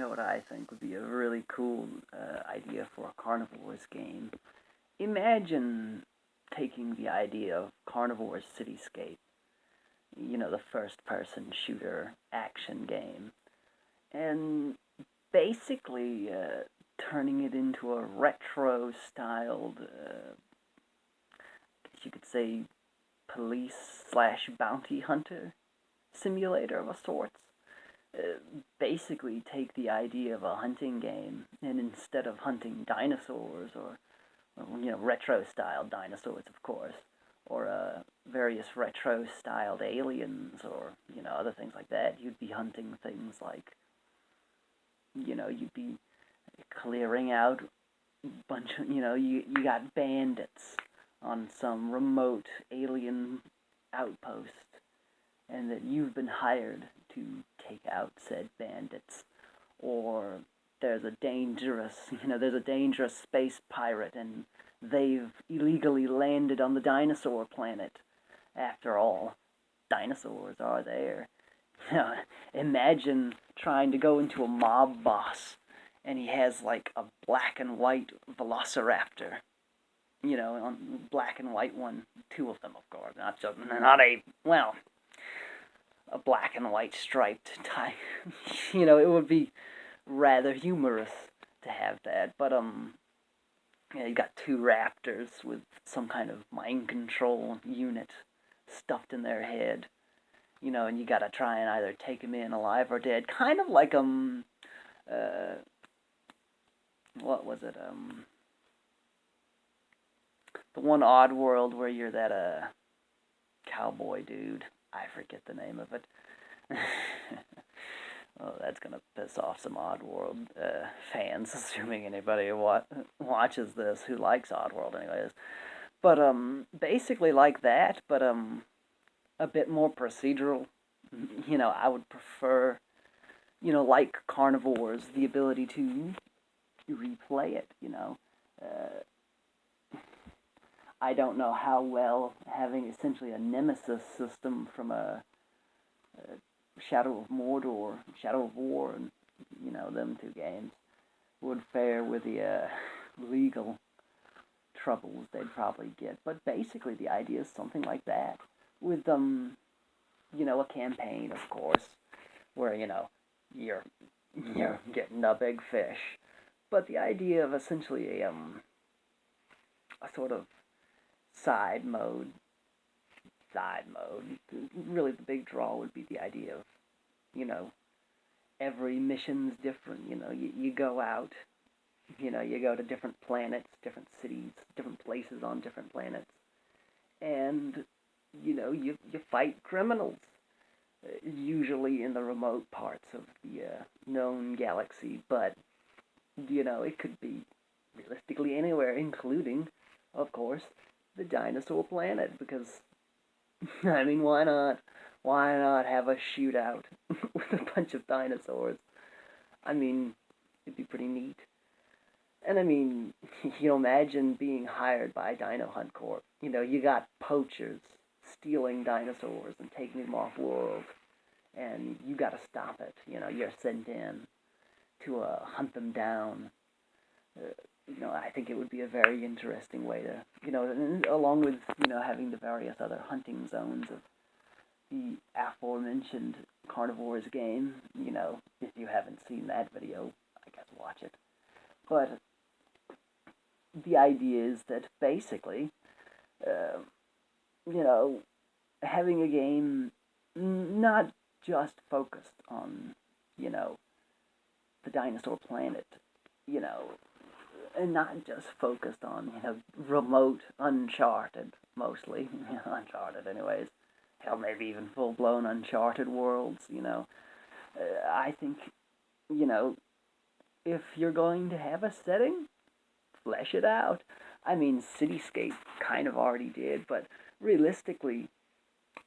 know what I think would be a really cool idea for a carnivores game? Imagine taking the idea of carnivores cityscape, the first person shooter action game, and basically turning it into a retro styled, I guess you could say, police slash bounty hunter simulator of a sorts. Uh, Basically take the idea of a hunting game, and instead of hunting dinosaurs or retro styled dinosaurs, of course, or various retro styled aliens, or other things like that, you'd be hunting things like you'd be clearing out a bunch of you got bandits on some remote alien outpost, and that you've been hired to take out said bandits, or there's a dangerous space pirate, and they've illegally landed on the dinosaur planet. After all, dinosaurs are there. You know, Imagine trying to go into a mob boss, and he has like a black and white velociraptor. On black and white one, two of them, of course, not a black and white striped tie. It would be rather humorous to have that. But you got two raptors with some kind of mind control unit stuffed in their head. And you gotta try and either take them in alive or dead. Kind of like uh, what was it? The one Odd World where you're that cowboy dude. I forget the name of it. Oh, that's gonna piss off some Oddworld fans, assuming anybody watches this who likes Oddworld, anyways. But basically like that, but a bit more procedural. I would prefer, like carnivores, the ability to replay it. I don't know how well having essentially a nemesis system from a Shadow of Mordor, Shadow of War, and them two games would fare with the legal troubles they'd probably get. But basically, the idea is something like that, with a campaign, of course, where you're getting a big fish. But the idea of essentially a sort of side mode side mode. Really, the big draw would be the idea of, you know, every mission's different. You go out, you go to different planets, different cities, different places on different planets, and, you fight criminals, usually in the remote parts of the known galaxy, but, it could be realistically anywhere, including, of course, the dinosaur planet, because, I mean, why not? Why not have a shootout with a bunch of dinosaurs? I mean, it'd be pretty neat. And I mean, imagine being hired by Dino Hunt Corp. You got poachers stealing dinosaurs and taking them off world, and you gotta stop it. You're sent in to hunt them down. I think it would be a very interesting way to, along with, having the various other hunting zones of the aforementioned Carnivores game. If you haven't seen that video, I guess watch it. But the idea is that basically, uh, having a game not just focused on, the dinosaur planet, you know, and not just focused on, remote, uncharted, mostly, uncharted anyways, hell, maybe even full-blown uncharted worlds, I think, if you're going to have a setting, flesh it out. I mean, Cityscape kind of already did, but realistically,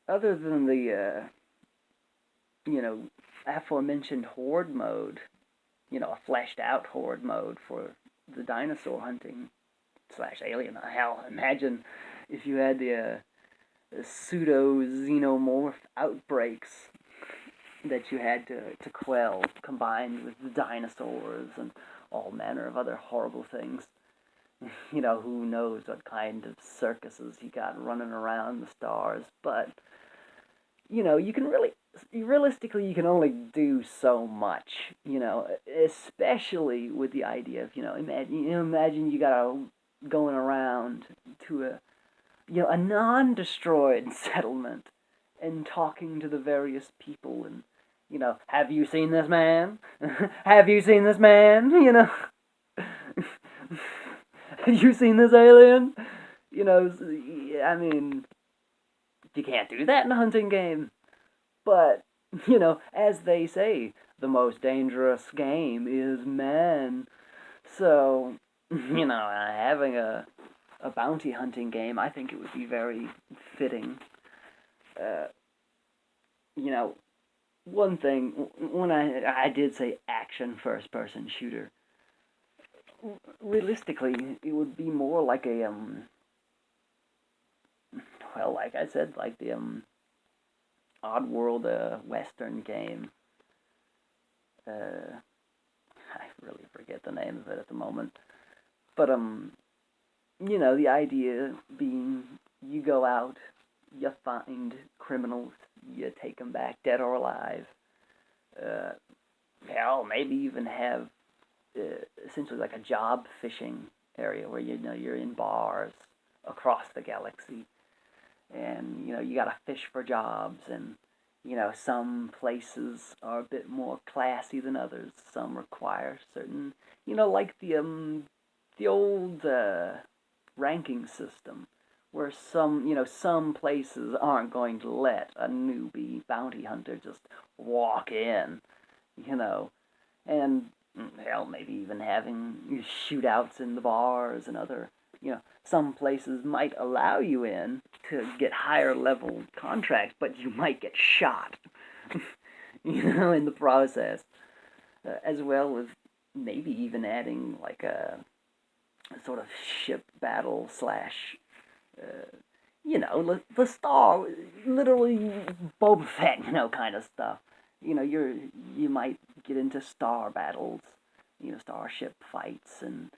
other than the, aforementioned horde mode, a fleshed out horde mode for the dinosaur hunting slash alien. Hell, imagine if you had the pseudo xenomorph outbreaks that you had to quell, combined with the dinosaurs and all manner of other horrible things. Who knows what kind of circuses you got running around the stars, but you can really, realistically, you can only do so much, especially with the idea of, imagine you got going around to a non-destroyed settlement and talking to the various people and, have you seen this man? Have you seen this man? Have you seen this alien? I mean, you can't do that in a hunting game. But, as they say, the most dangerous game is man. So, having a bounty hunting game, I think it would be very fitting. Uh, you know, One thing, when I did say action first person shooter, realistically, it would be more like a, well, like I said, like the, Oddworld Western game. Uh, I really forget the name of it at the moment. But the idea being you go out, you find criminals, you take them back dead or alive. Uh, Hell, maybe even have essentially like a job fishing area where you're in bars across the galaxy, and you gotta fish for jobs, and some places are a bit more classy than others. Some require certain, like the old ranking system, where some places aren't going to let a newbie bounty hunter just walk in, you know, and hell, maybe even having shootouts in the bars and other, some places might allow you in to get higher level contracts, but you might get shot, in the process, as well as maybe even adding like a sort of ship battle slash, the Star, literally Boba Fett, kind of stuff. You might get into star battles, starship fights, and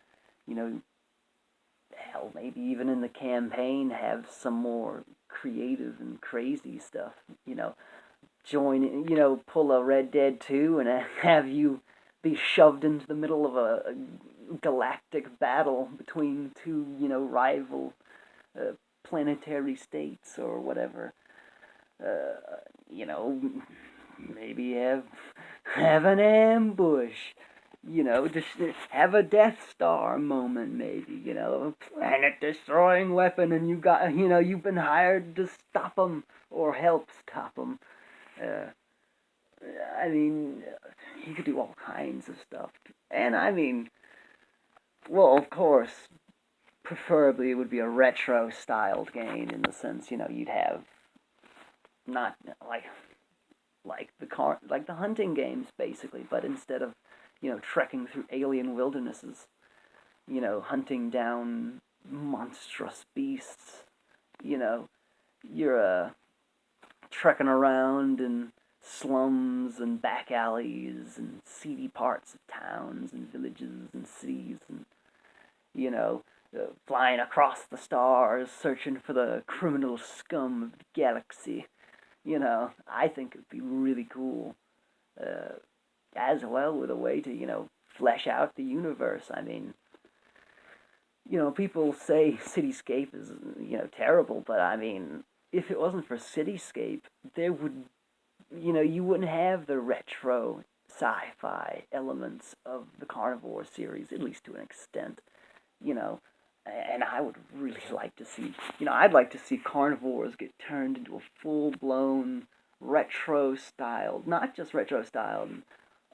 you know, hell, maybe even in the campaign have some more creative and crazy stuff. Join, pull a Red Dead 2 and have you be shoved into the middle of a galactic battle between two, rival uh, planetary states or whatever. You know, maybe have an ambush. Just have a Death Star moment, maybe. A planet-destroying weapon, and you've been hired to stop them or help stop them. Uh, I mean, you could do all kinds of stuff, and I mean, well, of course, preferably it would be a retro-styled game in the sense, you'd have not like the hunting games basically, but instead of trekking through alien wildernesses, hunting down monstrous beasts, you know you're trekking around in slums and back alleys and seedy parts of towns and villages and cities, and you know flying across the stars searching for the criminal scum of the galaxy. I think it'd be really cool, uh, as well, with a way to, flesh out the universe. I mean, people say Cityscape is, terrible, but I mean, if it wasn't for Cityscape, there would, you wouldn't have the retro sci-fi elements of the Carnivore series, at least to an extent, you know, and I would really like to see, I'd like to see Carnivores get turned into a full-blown retro-styled, not just retro-styled,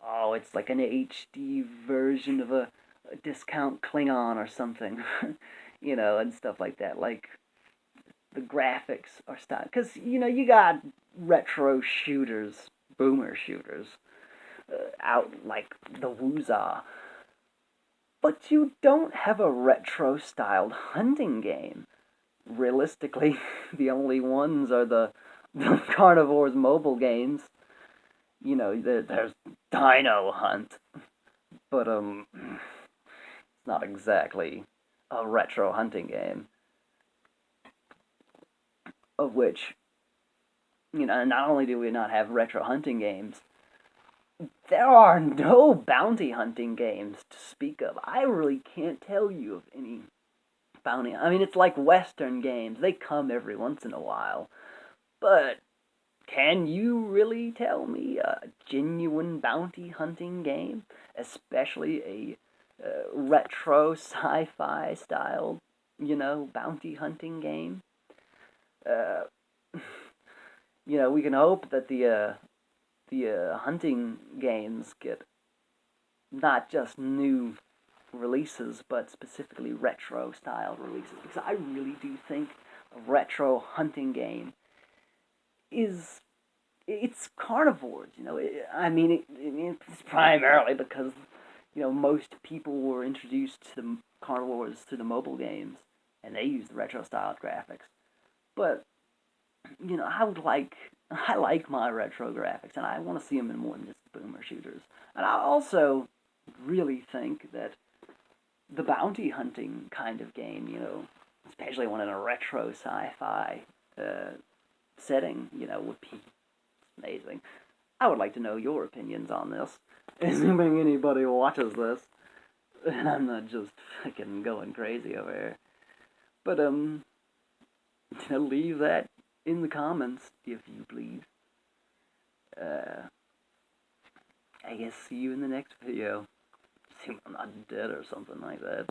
oh, it's like an HD version of a discount Klingon or something, and stuff like that. Like, the graphics are styled. Because, you got retro shooters, boomer shooters, out like the Woozah. But you don't have a retro-styled hunting game. Realistically, the only ones are the Carnivores mobile games. there's Dino Hunt, but it's not exactly a retro hunting game. Of which, not only do we not have retro hunting games, there are no bounty hunting games to speak of. I really can't tell you of any bounty. I mean, it's like Western games; they come every once in a while, but can you really tell me a genuine bounty hunting game, especially a retro sci-fi style, bounty hunting game? Uh, we can hope that the hunting games get not just new releases, but specifically retro style releases, because I really do think a retro hunting game is it's carnivores. It's primarily because most people were introduced to the carnivores through the mobile games, and they use the retro style graphics. But I like my retro graphics, and I want to see them in more than just boomer shooters. And I also really think that the bounty hunting kind of game, especially one in a retro sci-fi setting, would be amazing. I would like to know your opinions on this, assuming anybody watches this, and I'm not just fucking going crazy over here. But leave that in the comments if you please. I guess see you in the next video. Assume I'm not dead or something like that.